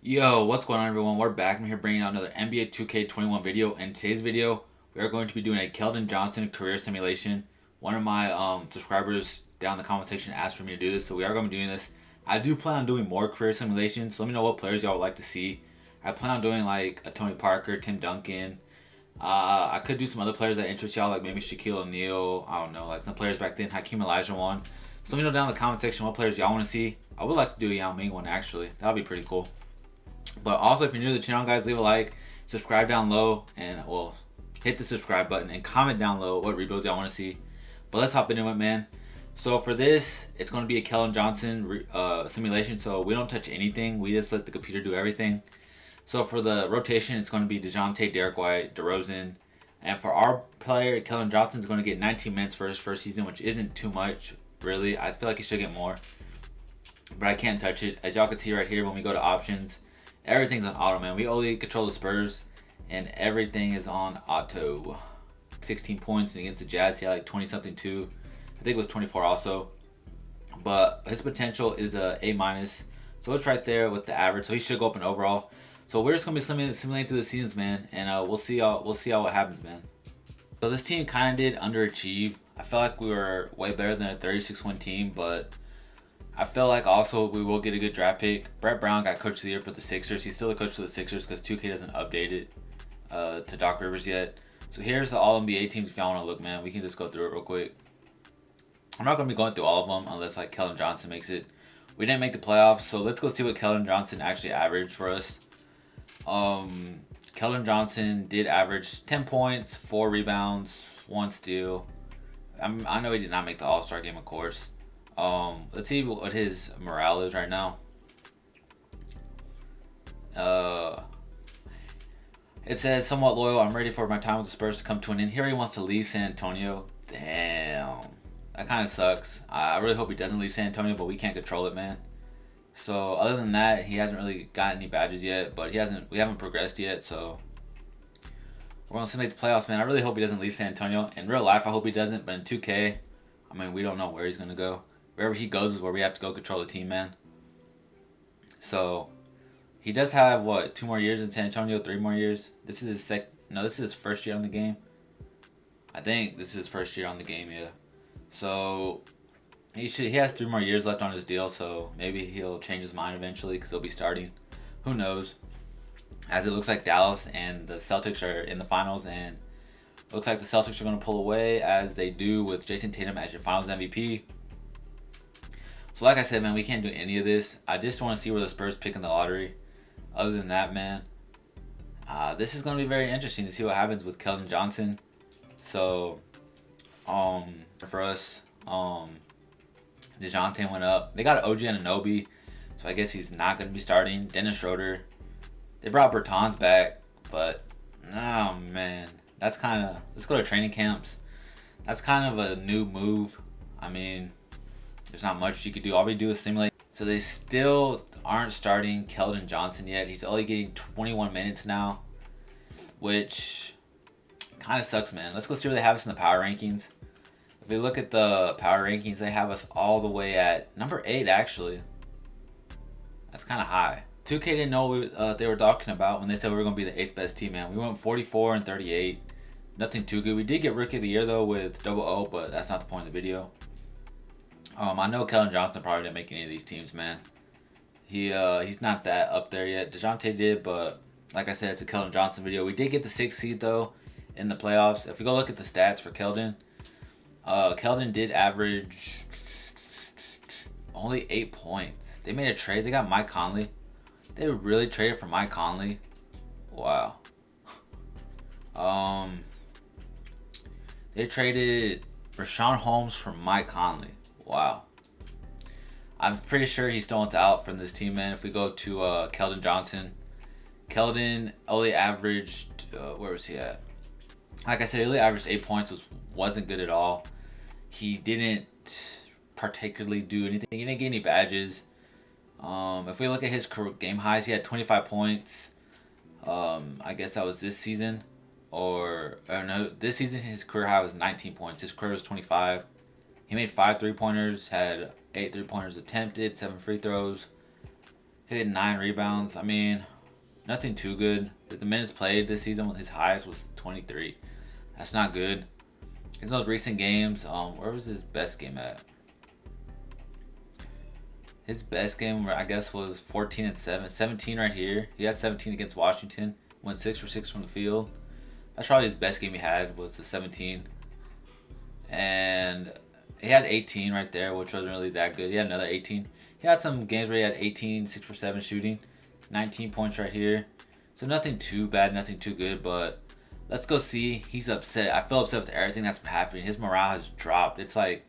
Yo, what's going on, everyone? We're back. I'm here bringing out another NBA 2K21 video. In today's video, we are going to be doing a Keldon Johnson career simulation. One of my subscribers down in the comment section asked for me to do this, so we are going to be doing this. I do plan on doing more career simulations, so let me know what players y'all would like to see. I plan on doing like a Tony Parker, Tim Duncan. I could do some other players that interest y'all, like maybe Shaquille O'Neal. I don't know, like some players back then, Hakeem Olajuwon. So let me know down in the comment section what players y'all want to see. I would like to do a Yao Ming one, actually. That would be pretty cool. But also, if you're new to the channel, guys, leave a like, subscribe down low, and well, hit the subscribe button and comment down low what rebuilds y'all want to see. But let's hop into it, man. So for this, it's going to be a Keldon Johnson simulation. So we don't touch anything. We just let the computer do everything. So for the rotation, it's going to be DeJounte, Derek White, DeRozan. And for our player, Keldon Johnson is going to get 19 minutes for his first season, which isn't too much, really. I feel like he should get more. But I can't touch it. As y'all can see right here, when we go to options, everything's on auto, man. We only control the Spurs, and everything is on auto. 16 points, and against the Jazz, he had like 20-something too. I think it was 24 also. But his potential is a A-. So it's right there with the average. So he should go up in overall. So we're just gonna be simulating through the seasons, man, and we'll see how what happens, man. So this team kind of did underachieve. I felt like we were way better than a 36-win team, but I feel like also we will get a good draft pick. Brett Brown got Coach of the Year for the Sixers. He's still the coach for the Sixers because 2K doesn't update it to Doc Rivers yet. So here's the All-NBA teams if y'all want to look, man. We can just go through it real quick. I'm not going to be going through all of them unless like Keldon Johnson makes it. We didn't make the playoffs, so let's go see what Keldon Johnson actually averaged for us. Keldon Johnson did average 10 points, 4 rebounds, 1 steal. I know he did not make the All-Star game, of course. Let's see what his morale is right now. It says somewhat loyal. I'm ready for my time with the Spurs to come to an end. Here he wants to leave San Antonio. Damn, that kind of sucks. I really hope he doesn't leave San Antonio, but we can't control it, man. So other than that, he hasn't really gotten any badges yet, but we haven't progressed yet. So we're gonna make the playoffs, man. I really hope he doesn't leave San Antonio. In real life, I hope he doesn't, but in 2K, I mean, we don't know where he's gonna go. Wherever he goes is where we have to go control the team, man. So he does have what, 2 more years in San Antonio, 3 more years. This is his this is his first year on the game. I think this is his first year on the game, yeah. So he has 3 more years left on his deal, so maybe he'll change his mind eventually because he'll be starting. Who knows? As it looks like Dallas and the Celtics are in the finals, and it looks like the Celtics are going to pull away as they do with Jason Tatum as your finals MVP. So like I said, man, we can't do any of this. I just want to see where the Spurs pick in the lottery. Other than that, man, this is going to be very interesting to see what happens with Keldon Johnson. So, for us, DeJounte went up. They got OG Anunoby, so I guess he's not going to be starting. Dennis Schroeder. They brought Bertans back, but, oh, man. That's kind of, let's go to training camps. That's kind of a new move. I mean, there's not much you could do. All we do is simulate. So they still aren't starting Keldon Johnson yet. He's only getting 21 minutes now, which kind of sucks, man. Let's go see where they have us in the power rankings. If we look at the power rankings, they have us all the way at number 8, actually. That's kind of high. 2K didn't know what they were talking about when they said we were going to be the 8th best team, man. We went 44 and 38. Nothing too good. We did get Rookie of the Year, though, with Double O, but that's not the point of the video. I know Keldon Johnson probably didn't make any of these teams, man. He's not that up there yet. DeJounte did, but like I said, it's a Keldon Johnson video. We did get the 6th seed, though, in the playoffs. If we go look at the stats for Keldon, Keldon did average only 8 points. They made a trade. They got Mike Conley. They really traded for Mike Conley. Wow. They traded Rashawn Holmes for Mike Conley. Wow. I'm pretty sure he still wants out from this team, man. If we go to Keldon Johnson, Keldon only averaged, where was he at? Like I said, he only averaged 8 points, which wasn't good at all. He didn't particularly do anything. He didn't get any badges. If we look at his game highs, he had 25 points. I guess that was this season. Or no, this season his career high was 19 points. His career was 25. He made 5 3-pointers, had 8 3-pointers attempted, 7 free throws. Hit 9 rebounds. I mean, nothing too good. The minutes played this season, his highest was 23. That's not good. In those recent games, where was his best game at? His best game, I guess, was 14 and 7. 17 right here. He had 17 against Washington. Went 6 for 6 from the field. That's probably his best game he had, was the 17. And he had 18 right there, which wasn't really that good. He had another 18. He had some games where he had 18, 6 for 7 shooting. 19 points right here. So nothing too bad, nothing too good, but let's go see. He's upset. I feel upset with everything that's been happening. His morale has dropped. It's like,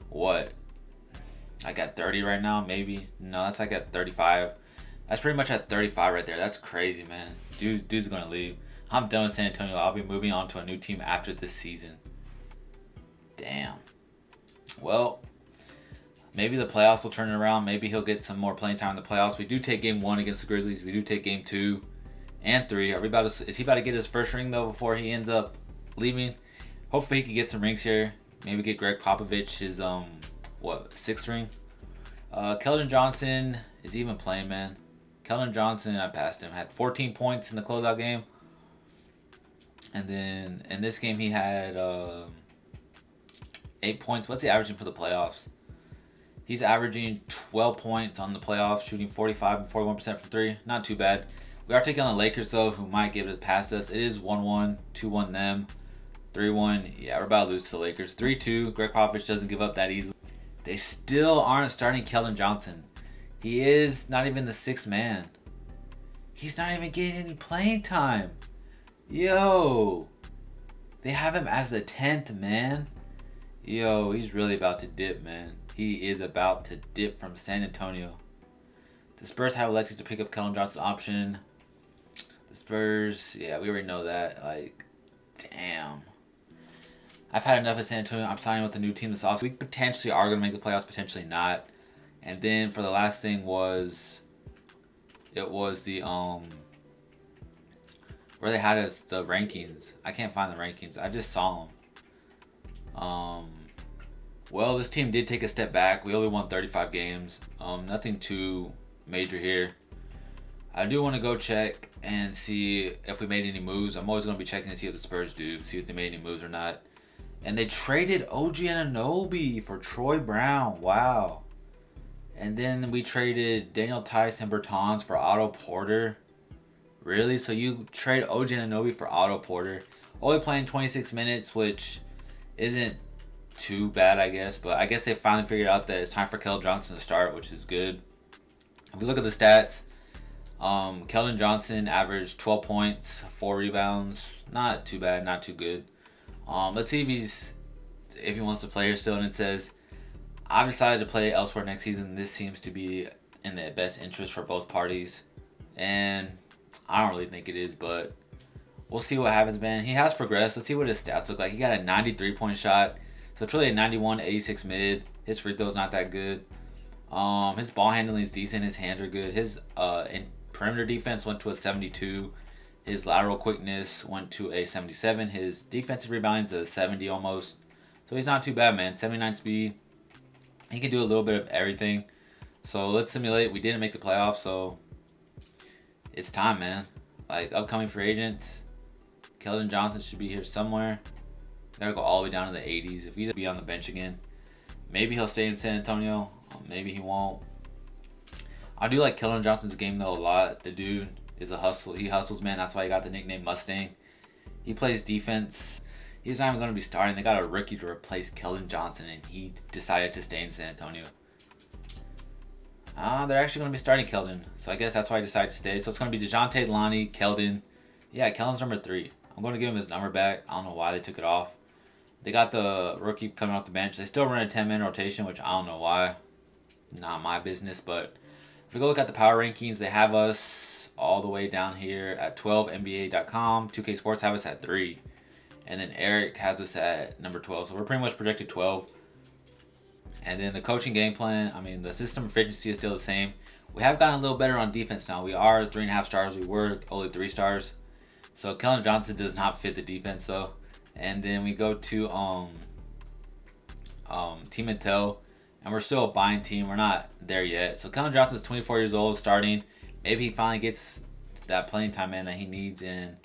what? I got 30 right now, maybe. No, that's like at 35. That's pretty much at 35 right there. That's crazy, man. Dude's gonna leave. I'm done with San Antonio. I'll be moving on to a new team after this season. Damn. Well, maybe the playoffs will turn it around. Maybe he'll get some more playing time in the playoffs. We do take game 1 against the Grizzlies. We do take game 2 and 3. Is he about to get his first ring though before he ends up leaving? Hopefully he can get some rings here. Maybe get Greg Popovich his 6th ring. Keldon Johnson is he even playing, man? Keldon Johnson, I passed him. Had 14 points in the closeout game. And then in this game he had 8 points. What's he averaging for the playoffs? He's averaging 12 points on the playoffs, shooting 45 and 41% from 3. Not too bad. We are taking on the Lakers, though, who might get it past us. It is 1-1, 2-1 them, 3-1. Yeah, we're about to lose to the Lakers. 3-2. Greg Popovich doesn't give up that easily. They still aren't starting Keldon Johnson. He is not even the 6th man. He's not even getting any playing time. Yo. They have him as the 10th man. Yo, he's really about to dip, man. He is about to dip from San Antonio. The Spurs have elected to pick up Keldon Johnson's option. The Spurs, yeah, we already know that. Like, damn. I've had enough of San Antonio. I'm signing with a new team this offseason. We potentially are going to make the playoffs, potentially not. And then for the last thing was, it was the, where they had us, the rankings. I can't find the rankings. I just saw them. Well, this team did take a step back. We only won 35 games. Nothing too major here. I do want to go check and see if we made any moves. I'm always going to be checking to see what the Spurs do, see if they made any moves or not. And they traded OG Anunoby for Troy Brown. Wow. And then we traded Daniel Tice and Bertans for Otto Porter. Really? So you trade OG Anunoby for Otto Porter. Only playing 26 minutes, which isn't too bad, I guess. But I guess they finally figured out that it's time for Keldon Johnson to start, which is good. If we look at the stats, Keldon Johnson averaged 12 points, 4 rebounds. Not too bad, not too good. Let's see if he wants to play here still. And it says, I've decided to play elsewhere next season. This seems to be in the best interest for both parties. And I don't really think it is, but we'll see what happens, man. He has progressed. Let's see what his stats look like. He got a 93-point shot. So it's really a 91, 86 mid. His free throw's not that good. His ball handling is decent. His hands are good. His in perimeter defense went to a 72. His lateral quickness went to a 77. His defensive rebounding is a 70 almost. So he's not too bad, man. 79 speed. He can do a little bit of everything. So let's simulate. We didn't make the playoffs, so it's time, man. Like, upcoming free agents, Keldon Johnson should be here somewhere. Gotta go all the way down to the 80s. If he just be on the bench again, maybe he'll stay in San Antonio. Maybe he won't. I do like Keldon Johnson's game, though, a lot. The dude is a hustler. He hustles, man. That's why he got the nickname Mustang. He plays defense. He's not even going to be starting. They got a rookie to replace Keldon Johnson, and he decided to stay in San Antonio. They're actually going to be starting Keldon. So I guess that's why I decided to stay. So it's going to be DeJounte, Lonnie, Keldon. Yeah, Keldon's number 3. I'm going to give him his number back. I don't know why they took it off. They got the rookie coming off the bench. They still run a 10-man rotation, which I don't know why. Not my business. But if we go look at the power rankings, they have us all the way down here at 12, NBA.com. 2K Sports have us at 3. And then Eric has us at number 12. So we're pretty much projected 12. And then the coaching game plan, I mean, the system efficiency is still the same. We have gotten a little better on defense now. We are 3.5 stars. We were only 3 stars. So Keldon Johnson does not fit the defense, though. And then we go to Team Intel, and we're still a buying team. We're not there yet. So Keldon Johnson's 24 years old, starting. Maybe he finally gets that playing time in that he needs. And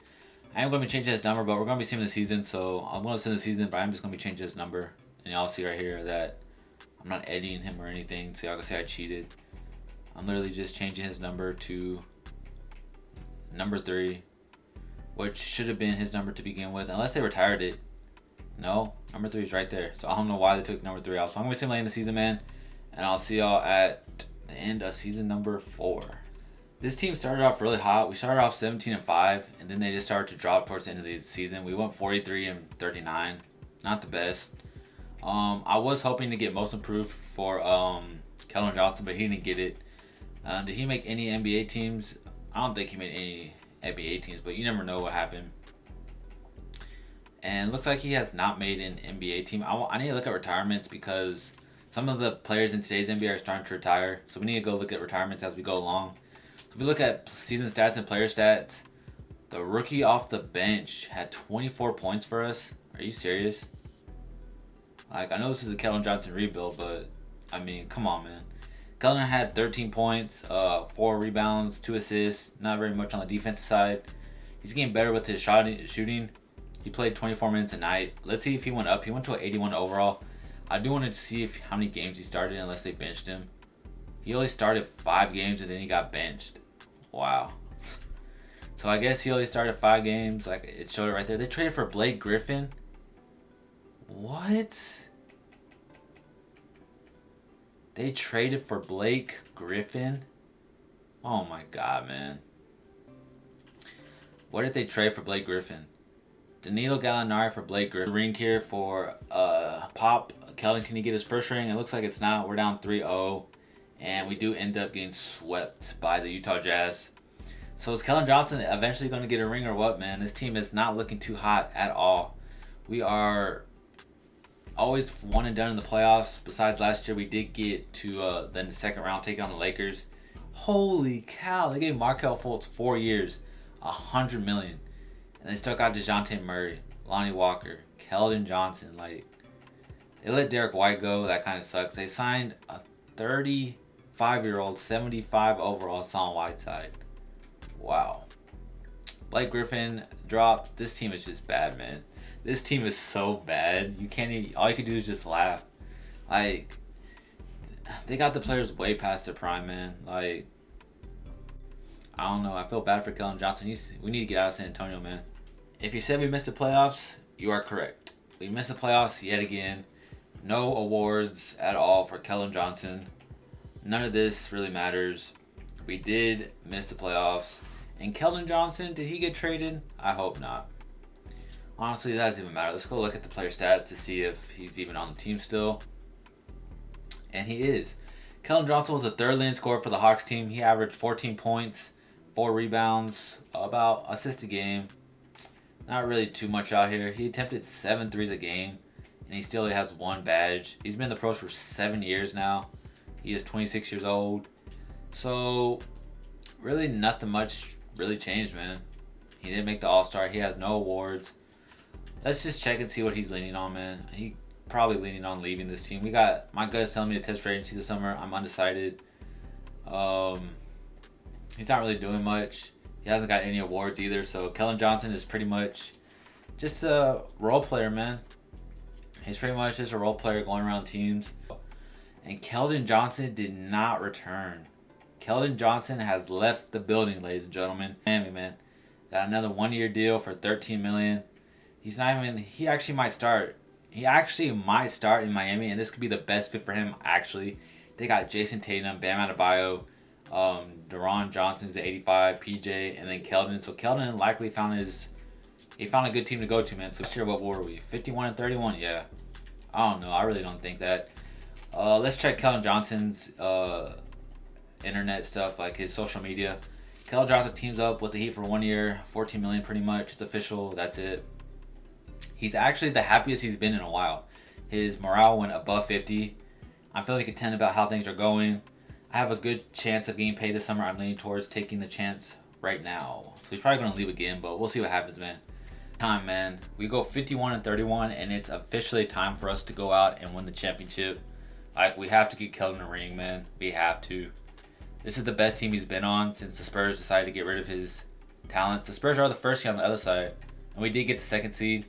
I am going to be changing his number, but we're going to be seeing the season. So I'm going to send the season, but I'm just going to be changing his number. And y'all see right here that I'm not editing him or anything, so y'all can say I cheated. I'm literally just changing his number to number 3, which should have been his number to begin with, unless they retired it. No, number 3 is right there. So I don't know why they took number 3 out. So I'm going to be simulating the season, man. And I'll see y'all at the end of season number 4. This team started off really hot. We started off 17-5, and then they just started to drop towards the end of the season. We went 43-39. Not the best. I was hoping to get most improved for Keldon Johnson, but he didn't get it. Did he make any NBA teams? I don't think he made any NBA teams, but you never know what happened. And it looks like he has not made an NBA team. I need to look at retirements because some of the players in today's NBA are starting to retire. So we need to go look at retirements as we go along. So if we look at season stats and player stats, the rookie off the bench had 24 points for us. Are you serious? Like, I know this is a Keldon Johnson rebuild, but, I mean, come on, man. Keldon had 13 points, 4 rebounds, 2 assists, not very much on the defensive side. He's getting better with his shooting. He played 24 minutes a night. Let's see if he went up. He went to an 81 overall. I do want to see how many games he started unless they benched him. He only started 5 games and then he got benched. Wow. So I guess he only started 5 games. Like, it showed it right there. They traded for Blake Griffin. What? They traded for Blake Griffin? Oh my god, man. What did they trade for Blake Griffin? Danilo Gallinari for Blake Griffin. Ring here for Pop. Keldon, can he get his first ring? It looks like it's not. We're down 3-0. And we do end up getting swept by the Utah Jazz. So is Keldon Johnson eventually going to get a ring or what, man? This team is not looking too hot at all. We are always one and done in the playoffs. Besides last year, we did get to the second round, taking on the Lakers. Holy cow! They gave Markelle Fultz 4 years, $100 million, and they still got DeJounte Murray, Lonnie Walker, Keldon Johnson. Like, they let Derek White go. That kind of sucks. They signed a 35-year-old, 75 overall Hassan Whiteside. Wow. Blake Griffin dropped. This team is just bad, man. This team is so bad. You can't even, all you can do is just laugh. Like, they got the players way past their prime, man. Like, I don't know. I feel bad for Keldon Johnson. We need to get out of San Antonio, man. If you said we missed the playoffs, you are correct. We missed the playoffs yet again. No awards at all for Keldon Johnson. None of this really matters. We did miss the playoffs. And Keldon Johnson, did he get traded? I hope not. Honestly, that doesn't even matter. Let's go look at the player stats to see if he's even on the team still. And he is. Keldon Johnson was a third leading scorer for the Hawks team. He averaged 14 points, 4 rebounds, about assist a game. Not really too much out here. He attempted 7 threes a game, and he still has 1 badge. He's been in the pros for 7 years now. He is 26 years old. So, really nothing much really changed, man. He didn't make the All-Star. He has no awards. Let's just check and see what he's leaning on, man. He probably leaning on leaving this team. We got, my gut is telling me to test free agency this summer. I'm undecided. He's not really doing much. He hasn't got any awards either. So Keldon Johnson is pretty much just a role player, man. He's pretty much just a role player going around teams. And Keldon Johnson did not return. Keldon Johnson has left the building, ladies and gentlemen. Miami, man. Got another 1-year deal for $13 million. He's not even, he actually might start. He actually might start in Miami, and this could be the best fit for him, actually. They got Jason Tatum, Bam Adebayo, Deron Johnson, who's at 85, PJ, and then Keldon. So Keldon likely found a good team to go to, man. So sure, what were we? 51-31? Yeah. I don't know. I really don't think that. Let's check Keldon Johnson's internet stuff, like his social media. Keldon Johnson teams up with the Heat for 1 year, $14 million pretty much. It's official. That's it. He's actually the happiest he's been in a while. His morale went above 50. I'm feeling content about how things are going. I have a good chance of getting paid this summer. I'm leaning towards taking the chance right now. So he's probably going to leave again, but we'll see what happens, man. Time, man. We go 51-31, and it's officially time for us to go out and win the championship. Like, we have to get Keldon a ring, man. We have to. This is the best team he's been on since the Spurs decided to get rid of his talents. The Spurs are the first seed on the other side, and we did get the second seed.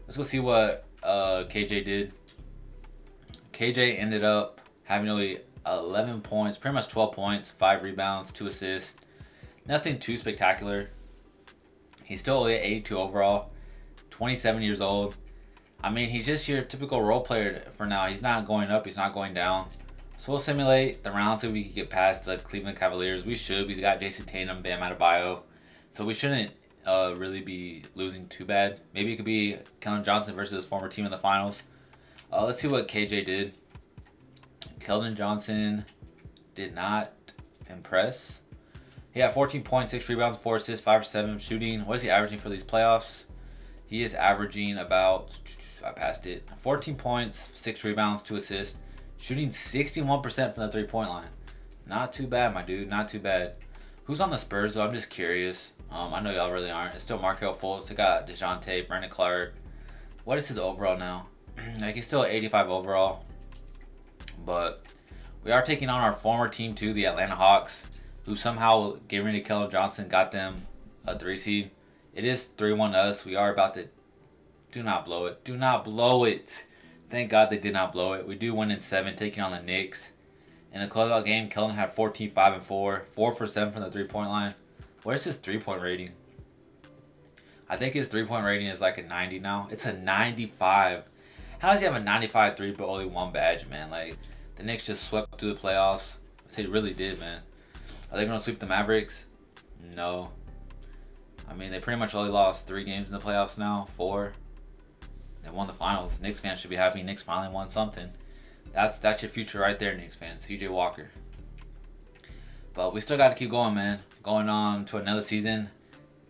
Let's go see what KJ did. KJ ended up having only 11 points, pretty much 12 points, 5 rebounds, 2 assists. Nothing too spectacular. He's still only at 82 overall, 27 years old. I mean, he's just your typical role player for now. He's not going up, he's not going down. So we'll simulate the round so we can get past the Cleveland Cavaliers. We should. We've got Jason Tatum, Bam Adebayo. So we shouldn't really be losing too bad. Maybe it could be Keldon Johnson versus his former team in the finals. Let's see what KJ did. Keldon Johnson did not impress. He had 14 points, 6 rebounds, 4 assists, 5 for 7 shooting. What is he averaging for these playoffs? He is averaging about, I passed it, 14 points, 6 rebounds, 2 assists, shooting 61% from the 3-point line. Not too bad, my dude, not too bad. Who's on the Spurs, though? I'm just curious. I know y'all really aren't. It's still Markelle Fultz. They got DeJounte, Brandon Clark. What is his overall now? Like, he's still 85 overall. But we are taking on our former team, too, the Atlanta Hawks, who somehow, getting rid of Keldon Johnson, got them a 3 seed. It is 3-1 us. We are about to... Do not blow it. Do not blow it. Thank God they did not blow it. We do win in 7, taking on the Knicks. In the closeout game, Keldon had 14, 5, and 4. 4 for 7 from the 3-point line. What is his 3-point rating? I think his 3-point rating is like a 90 now. It's a 95. How does he have a 95 3 but only 1 badge, man? Like, the Knicks just swept through the playoffs. They really did, man. Are they going to sweep the Mavericks? No. I mean, they pretty much only lost 3 games in the playoffs now. 4. They won the finals. Knicks fans should be happy. Knicks finally won something. That's your future right there, Knicks fans. CJ Walker. But we still got to keep going, man. Going on to another season.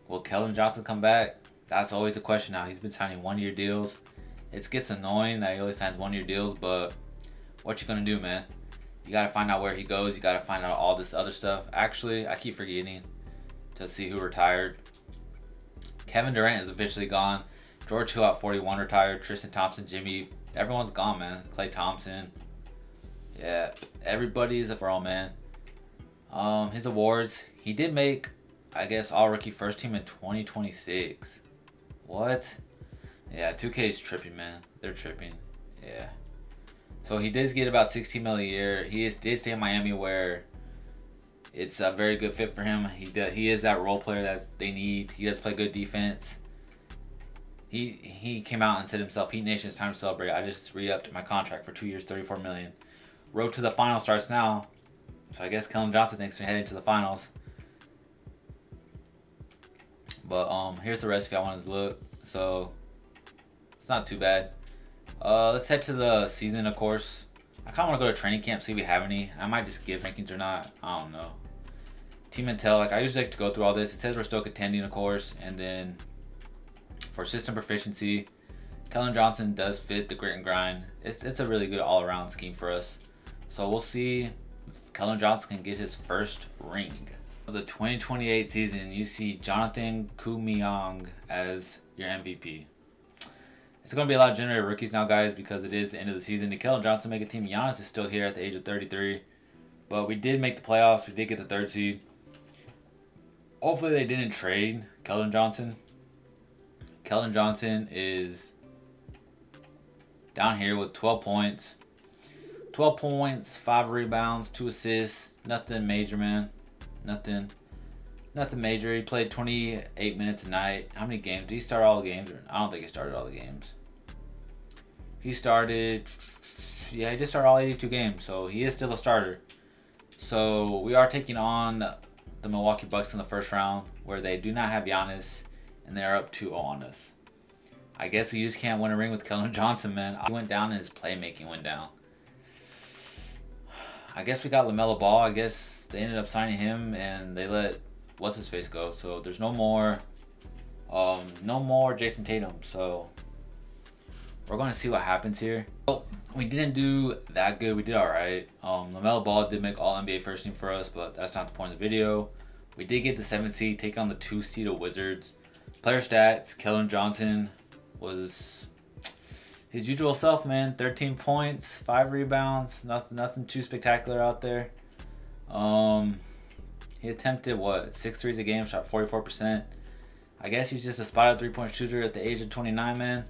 Will Keldon Johnson come back? That's always the question now. He's been signing 1-year deals. It gets annoying that he always signs 1-year deals, but what you going to do, man? You got to find out where he goes. You got to find out all this other stuff. Actually, I keep forgetting to see who retired. Kevin Durant is officially gone. George Hill at 41 retired. Tristan Thompson, Jimmy. Everyone's gone, man. Klay Thompson. Yeah, everybody's a pro, man. His awards. He did make, I guess, all-rookie first team in 2026. What? Yeah, 2K's tripping, man. They're tripping. Yeah. So he does get about $16 million a year. He did stay in Miami, where it's a very good fit for him. He is that role player that they need. He does play good defense. He came out and said himself, Heat Nation, it's time to celebrate. I just re-upped my contract for 2 years, $34 million. Road to the final starts now. So I guess Keldon Johnson thinks we're heading to the finals. But here's the rest if y'all want to look. So it's not too bad. Let's head to the season, of course. I kind of want to go to training camp, see if we have any. I might just give rankings or not. I don't know. Team intel, like I usually like to go through all this. It says we're still contending, of course. And then for system proficiency, Keldon Johnson does fit the grit and grind. It's a really good all-around scheme for us. So we'll see if Keldon Johnson can get his first ring. For the 2028 season, you see Jonathan Kuminga as your MVP. It's going to be a lot of generated rookies now, guys, because it is the end of the season. Did Keldon Johnson make a team? Giannis is still here at the age of 33. But we did make the playoffs. We did get the 3rd seed. Hopefully they didn't trade Keldon Johnson. Keldon Johnson is down here with 12 points. 12 points, 5 rebounds, 2 assists. Nothing major, man. Nothing major. He played 28 minutes a night. How many games? Did he start all the games? I don't think he started all the games. He started... Yeah, he just started all 82 games, so he is still a starter. So we are taking on the Milwaukee Bucks in the first round, where they do not have Giannis, and they're up 2-0 on us. I guess we just can't win a ring with Keldon Johnson, man. He went down and his playmaking went down. I guess we got LaMelo Ball. I guess they ended up signing him, and they let what's-his-face go. So there's no more Jason Tatum. So we're going to see what happens here. Well, we didn't do that good. We did all right. LaMelo Ball did make All-NBA first team for us, but that's not the point of the video. We did get the 7th seed, take on the 2 seed of Wizards. Player stats, Keldon Johnson was... His usual self, man. 13 points, 5 rebounds. Nothing too spectacular out there. He attempted what, 6 threes a game, shot 44%. I guess he's just a spot-up 3-point shooter at the age of 29, man.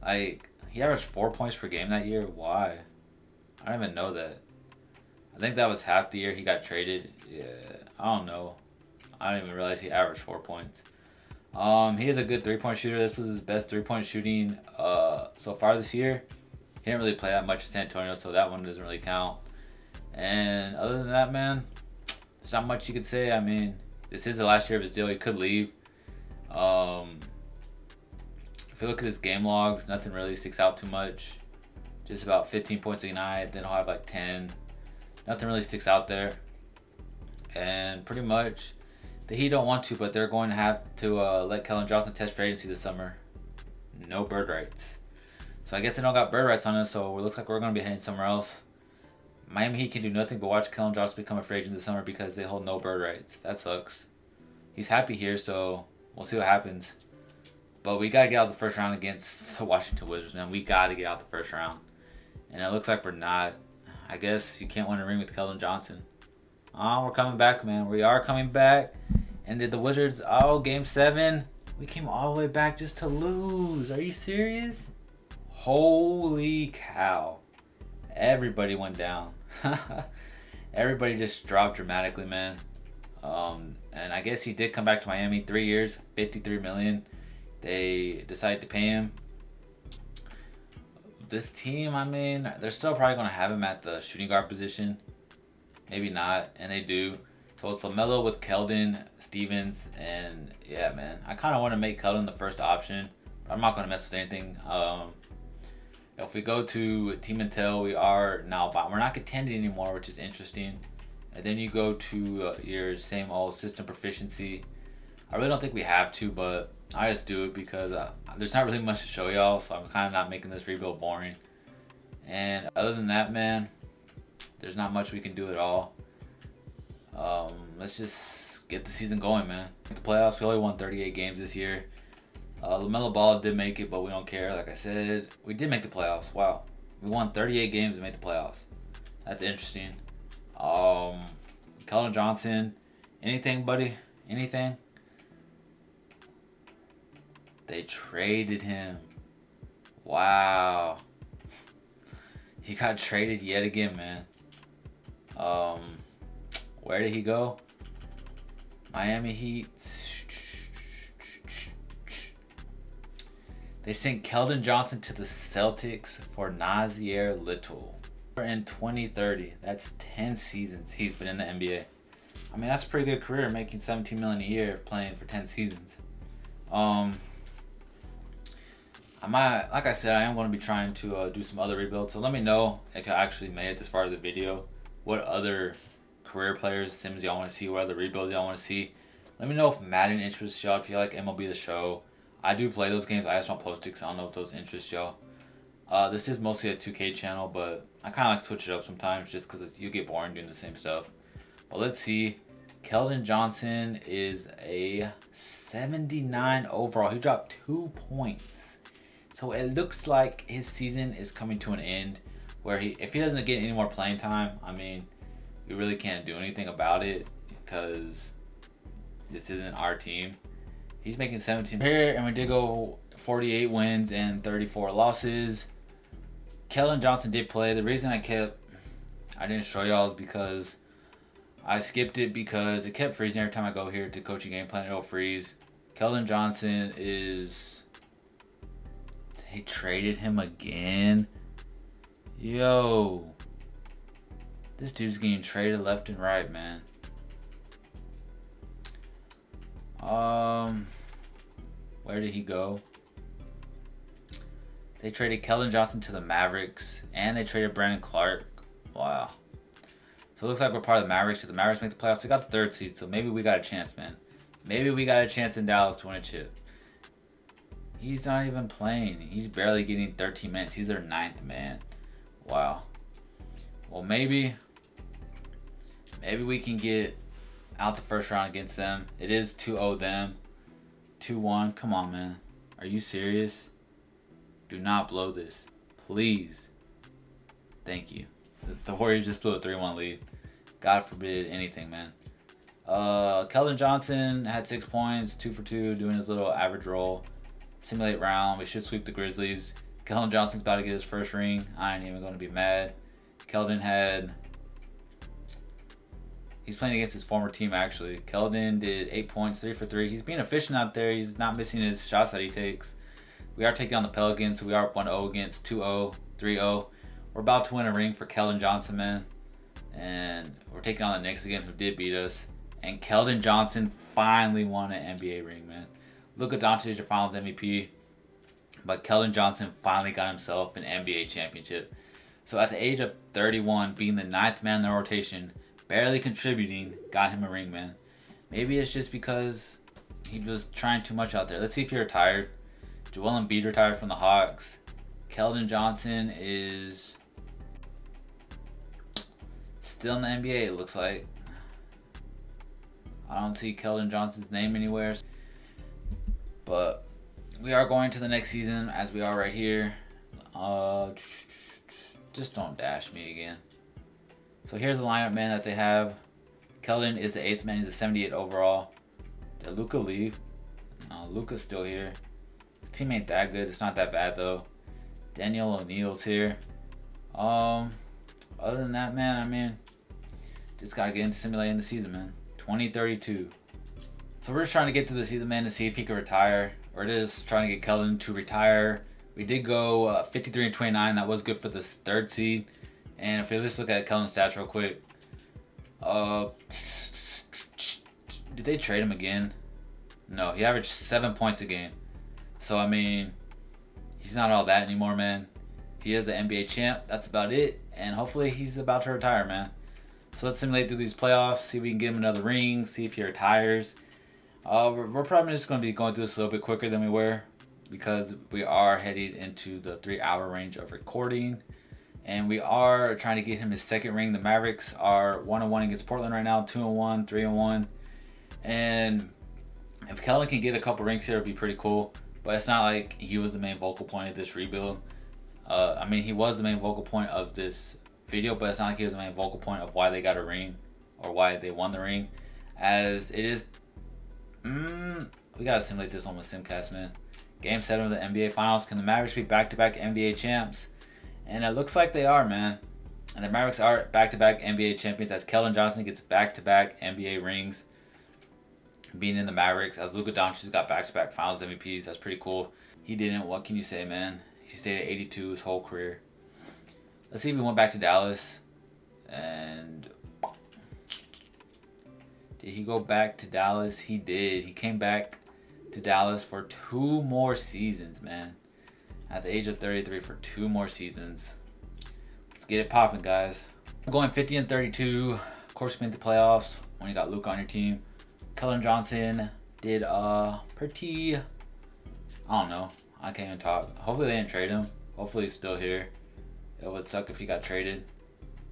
Like, he averaged 4 points per game that year. Why? I don't even know that. I think that was half the year he got traded. Yeah, I don't know. I didn't even realize he averaged 4 points. He is a good 3-point shooter. This was his best 3-point shooting so far this year. He didn't really play that much in San Antonio, so that one doesn't really count. And other than that, man, there's not much you could say. I mean, this is the last year of his deal. He could leave. If you look at his game logs, nothing really sticks out too much. Just about 15 points a night. Then he'll have like 10. Nothing really sticks out there. And pretty much, the Heat don't want to, but they're going to have to let Keldon Johnson test free agency this summer. No bird rights. So I guess they don't got bird rights on us, so it looks like we're going to be heading somewhere else. Miami Heat can do nothing but watch Keldon Johnson become a free agent this summer because they hold no bird rights. That sucks. He's happy here, so we'll see what happens. But we got to get out the first round against the Washington Wizards, man. We got to get out the first round. And it looks like we're not. I guess you can't win a ring with Keldon Johnson. Oh, we're coming back, man. We are coming back. And did the Wizards, game 7, we came all the way back just to lose. Are you serious? Holy cow. Everybody went down. Everybody just dropped dramatically, man. And I guess he did come back to Miami. 3 years, $53 million. They decided to pay him. This team, I mean, they're still probably going to have him at the shooting guard position. Maybe not, and they do. So it's LaMelo with Keldon, Stevens, and yeah, man. I kind of want to make Keldon the first option, but I'm not going to mess with anything. If we go to Team Intel, we are now, we're not contending anymore, which is interesting. And then you go to your same old system proficiency. I really don't think we have to, but I just do it because there's not really much to show y'all, so I'm kind of not making this rebuild boring. And other than that, man, there's not much we can do at all. Let's just get the season going, man. The playoffs, we only won 38 games this year. LaMelo Ball did make it, but we don't care. Like I said, we did make the playoffs. Wow. We won 38 games and made the playoffs. That's interesting. Keldon Johnson, anything, buddy? Anything? They traded him. Wow. He got traded yet again, man. Where did he go? Miami Heat. They sent Keldon Johnson to the Celtics for Nasir Little. In 2030, that's 10 seasons he's been in the NBA. I mean, that's a pretty good career, making $17 million a year playing for 10 seasons. Like I said, I am going to be trying to do some other rebuilds. So let me know if you actually made it this far of the video. What other career players, Sims, y'all want to see? What other rebuilds y'all want to see? Let me know if Madden interests y'all. If you like MLB The Show, I do play those games. I just don't post it because I don't know if those interest y'all. This is mostly a 2K channel, but I kind of like to switch it up sometimes just because you get boring doing the same stuff. But let's see. Keldon Johnson is a 79 overall. He dropped 2 points. So it looks like his season is coming to an end where if he doesn't get any more playing time, I mean, we really can't do anything about it because this isn't our team. He's making 17 here, and we did go 48 wins and 34 losses. Keldon Johnson did play. The reason I didn't show y'all is because I skipped it because it kept freezing every time I go here to coaching game plan. It'll freeze. Keldon Johnson is... They traded him again. Yo. This dude's getting traded left and right, man. Where did he go? They traded Keldon Johnson to the Mavericks, and they traded Brandon Clark. Wow. So it looks like we're part of the Mavericks. If the Mavericks make the playoffs, they got the 3rd seed, so maybe we got a chance, man. Maybe we got a chance in Dallas to win a chip. He's not even playing. He's barely getting 13 minutes. He's their 9th man. Wow. Well, maybe we can get out the first round against them. It is 2-0 them. 2-1. Come on, man. Are you serious? Do not blow this. Please. Thank you. The Warriors just blew a 3-1 lead. God forbid anything, man. Keldon Johnson had 6 points, 2 for 2, doing his little average roll. Simulate round. We should sweep the Grizzlies. Keldon Johnson's about to get his first ring. I ain't even going to be mad. He's playing against his former team, actually. Keldon did 8 points, 3 for 3. He's being efficient out there. He's not missing his shots that he takes. We are taking on the Pelicans, so we are up 1-0 against 2-0, 3-0. We're about to win a ring for Keldon Johnson, man. And we're taking on the Knicks again, who did beat us. And Keldon Johnson finally won an NBA ring, man. Luka Doncic, your Finals MVP. But Keldon Johnson finally got himself an NBA championship. So at the age of 31, being the 9th man in the rotation, barely contributing, got him a ring, man. Maybe it's just because he was trying too much out there. Let's see if he retired. Joel Embiid retired from the Hawks. Keldon Johnson is still in the NBA, it looks like. I don't see Keldon Johnson's name anywhere. But we are going to the next season, as we are right here. Just don't dash me again. So here's the lineup, man, that they have. Keldon is the 8th man. He's a 78 overall. Did Luka leave? No, Luka's still here. His team ain't that good. It's not that bad, though. Daniel O'Neal's here. Other than that, man, I mean, just got to get into simulating the season, man. 2032. So we're just trying to get through the season, man, to see if he can retire. Or just trying to get Keldon to retire. We did go 53 and 29. That was good for this 3rd seed. And if we just look at Keldon's stats real quick. Did they trade him again? No, he averaged 7 points a game. So, I mean, he's not all that anymore, man. He is the NBA champ. That's about it. And hopefully he's about to retire, man. So let's simulate through these playoffs. See if we can get him another ring. See if he retires. We're probably just going to be going through this a little bit quicker than we were. Because we are headed into the 3-hour range of recording. And we are trying to get him his 2nd ring. The Mavericks are 1-1 against Portland right now. 2-1, 3-1. And if Keldon can get a couple rings here, it would be pretty cool. But it's not like he was the main vocal point of this rebuild. I mean, he was the main vocal point of this video, but it's not like he was the main vocal point of why they got a ring or why they won the ring. As it is, we gotta simulate this on with Simcast, man. Game 7 of the NBA Finals. Can the Mavericks be back-to-back NBA champs? And it looks like they are, man. And the Mavericks are back-to-back NBA champions as Keldon Johnson gets back-to-back NBA rings, being in the Mavericks, as Luka Doncic got back-to-back Finals MVPs. That's pretty cool. He didn't. What can you say, man? He stayed at 82 his whole career. Let's see if he went back to Dallas. And did he go back to Dallas? He did. He came back to Dallas for 2 more seasons, man. At the age of 33 for 2 more seasons. Let's get it popping, guys. I'm going 50 and 32. Of course, you made the playoffs when you got Luka on your team. Keldon Johnson did pretty. I don't know. I can't even talk. Hopefully they didn't trade him. Hopefully he's still here. It would suck if he got traded.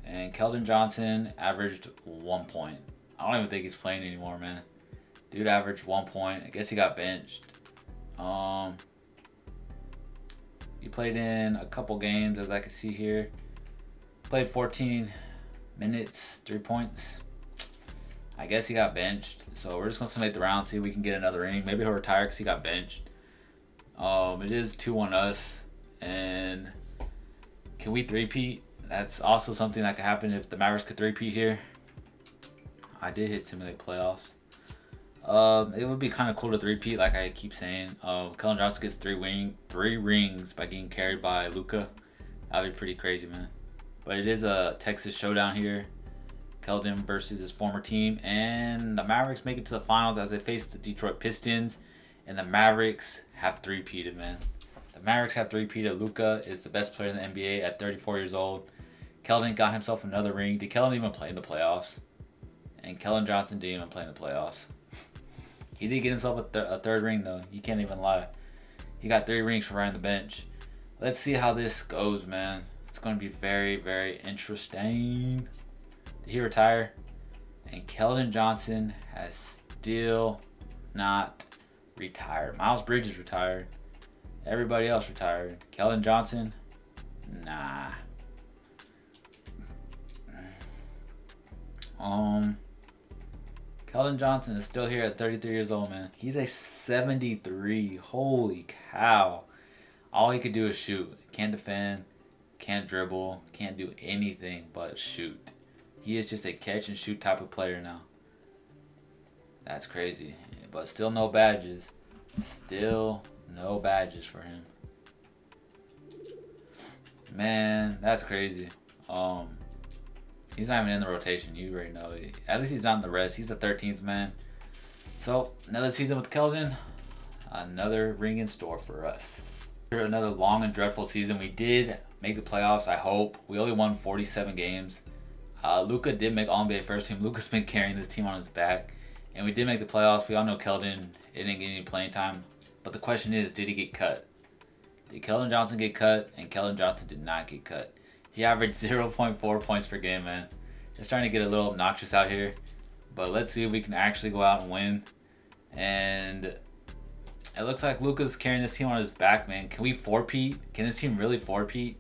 And Keldon Johnson averaged 1 point. I don't even think he's playing anymore, man. Dude averaged 1 point. I guess he got benched. He played in a couple games, as I can see here. Played 14 minutes, 3 points. I guess he got benched. So we're just going to simulate the round, see if we can get another ring. Maybe he'll retire because he got benched. It is 2-1 us. And can we three-peat? That's also something that could happen if the Mavericks could three-peat here. I did hit simulate playoffs. It would be kind of cool to three-peat, like I keep saying. Keldon Johnson gets 3 rings by getting carried by Luka. That'd be pretty crazy, man. But it is a Texas showdown here. Keldon versus his former team. And the Mavericks make it to the finals as they face the Detroit Pistons. And the Mavericks have three-peated, man. The Mavericks have three-peated. Luka is the best player in the NBA at 34 years old. Keldon got himself another ring. Did Keldon even play in the playoffs? And Keldon Johnson didn't even play in the playoffs. He did get himself a 3rd ring, though. You can't even lie. He got 3 rings for riding the bench. Let's see how this goes, man. It's going to be very, very interesting. Did he retire? And Keldon Johnson has still not retired. Miles Bridges retired. Everybody else retired. Keldon Johnson, nah. Keldon Johnson is still here at 33 years old, man. He's a 73. Holy cow. All he could do is shoot. Can't defend, can't dribble, can't do anything but shoot. He is just a catch and shoot type of player now. That's crazy. But still no badges. Still no badges for him. Man, that's crazy. He's not even in the rotation. You already know. At least he's not in the rest. He's the 13th man. So, another season with Keldon. Another ring in store for us. Another long and dreadful season. We did make the playoffs, I hope. We only won 47 games. Luka did make All-NBA first team. Luka's been carrying this team on his back. And we did make the playoffs. We all know Keldon didn't get any playing time. But the question is, did he get cut? Did Keldon Johnson get cut? And Keldon Johnson did not get cut. He averaged 0.4 points per game, man. Just trying to get a little obnoxious out here. But let's see if we can actually go out and win. And it looks like Luka's carrying this team on his back, man. Can we four-peat? Can this team really four-peat?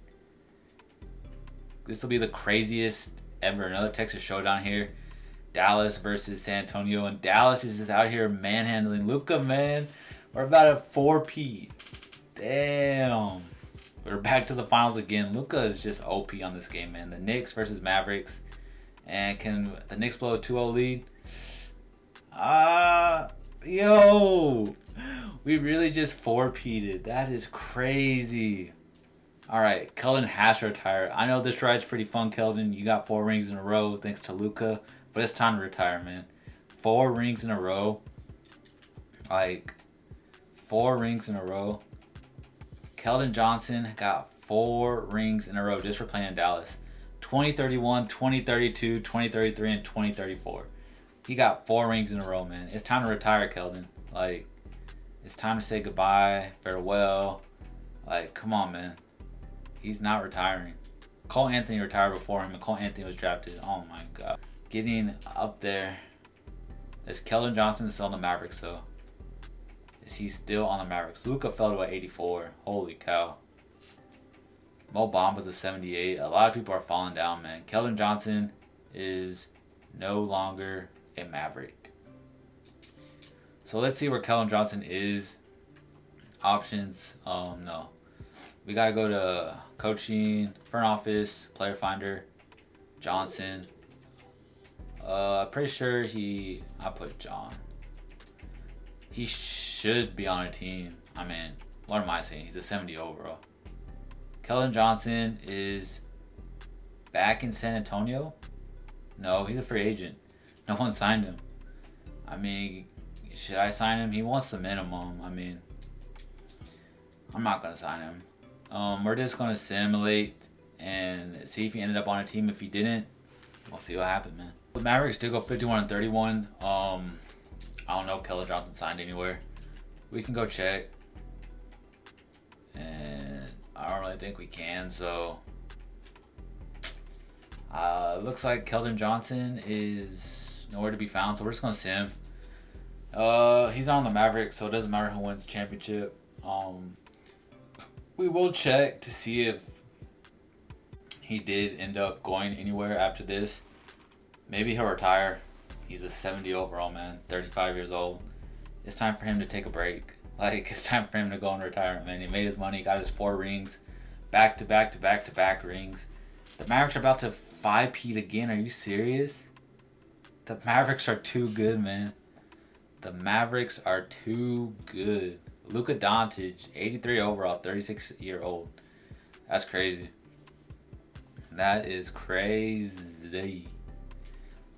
This will be the craziest ever. Another Texas showdown here. Dallas versus San Antonio. And Dallas is just out here manhandling Luka, man. We're about to four-peat. Damn. We're back to the finals again. Luka is just OP on this game, man. The Knicks versus Mavericks. And can the Knicks blow a 2-0 lead? Yo. We really just four-peated. That is crazy. Alright, Keldon has to retire. I know this ride's pretty fun, Keldon. You got 4 rings in a row thanks to Luka. But it's time to retire, man. 4 rings in a row. Like, 4 rings in a row. Keldon Johnson got 4 rings in a row just for playing in Dallas. 2031, 2032, 2033, and 2034. He got 4 rings in a row, man. It's time to retire, Keldon. Like, it's time to say goodbye, farewell. Like, come on, man. He's not retiring. Cole Anthony retired before him, and Cole Anthony was drafted. Oh, my God. Getting up there. Is Keldon Johnson still on the Mavericks, though? Is he still on the Mavericks? Luka fell to 84. Holy cow. Mo Bamba's a 78. A lot of people are falling down, man. Keldon Johnson is no longer a Maverick. So let's see where Keldon Johnson is. Options. No. We got to go to coaching, front office, player finder, Johnson. I'm pretty sure I put John. He should be on a team. I mean, what am I saying? He's a 70 overall. Keldon Johnson is back in San Antonio? No, he's a free agent. No one signed him. I mean, should I sign him? He wants the minimum. I mean, I'm not going to sign him. We're just going to simulate and see if he ended up on a team. If he didn't, we'll see what happened, man. The Mavericks did go 51-31. I don't know if Keldon Johnson signed anywhere. We can go check. And I don't really think we can, so it looks like Keldon Johnson is nowhere to be found, so we're just gonna sim. He's on the Mavericks, so it doesn't matter who wins the championship. We will check to see if he did end up going anywhere after this. Maybe he'll retire. He's a 70 overall, man. 35 years old. It's time for him to take a break. Like, it's time for him to go in retirement, man. He made his money. Got his 4 rings. Back-to-back rings. The Mavericks are about to 5-peat again. Are you serious? The Mavericks are too good, man. The Mavericks are too good. Luka Doncic, 83 overall, 36-year-old. That's crazy. That is crazy.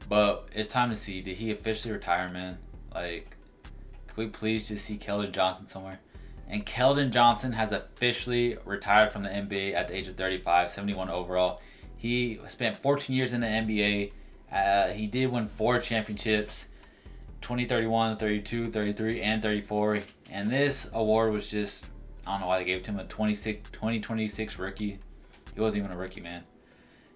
But it's time to see, did he officially retire, man? Like, can we please just see Keldon Johnson somewhere? And Keldon Johnson has officially retired from the NBA at the age of 35, 71 overall. He spent 14 years in the NBA. He did win 4 championships, 2031, 32, 33, and 34. And this award was just, I don't know why they gave it to him, a 2026 rookie. He wasn't even a rookie, man.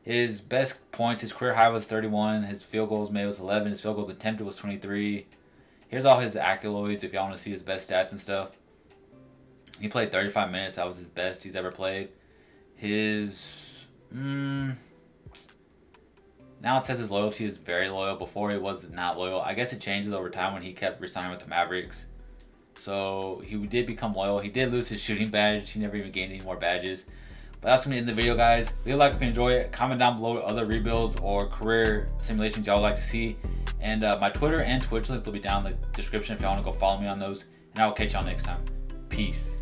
His best points, his career high was 31. His field goals made was 11. His field goals attempted was 23. Here's all his accolades if y'all want to see his best stats and stuff. He played 35 minutes. That was his best he's ever played. His now it says his loyalty is very loyal. Before he was not loyal. I guess it changes over time when he kept resigning with the Mavericks. So he did become loyal. He did lose his shooting badge. He never even gained any more badges. But that's going to end the video, guys. Leave a like if you enjoy it. Comment down below other rebuilds or career simulations y'all would like to see. And my Twitter and Twitch links will be down in the description if y'all want to go follow me on those. And I will catch y'all next time. Peace.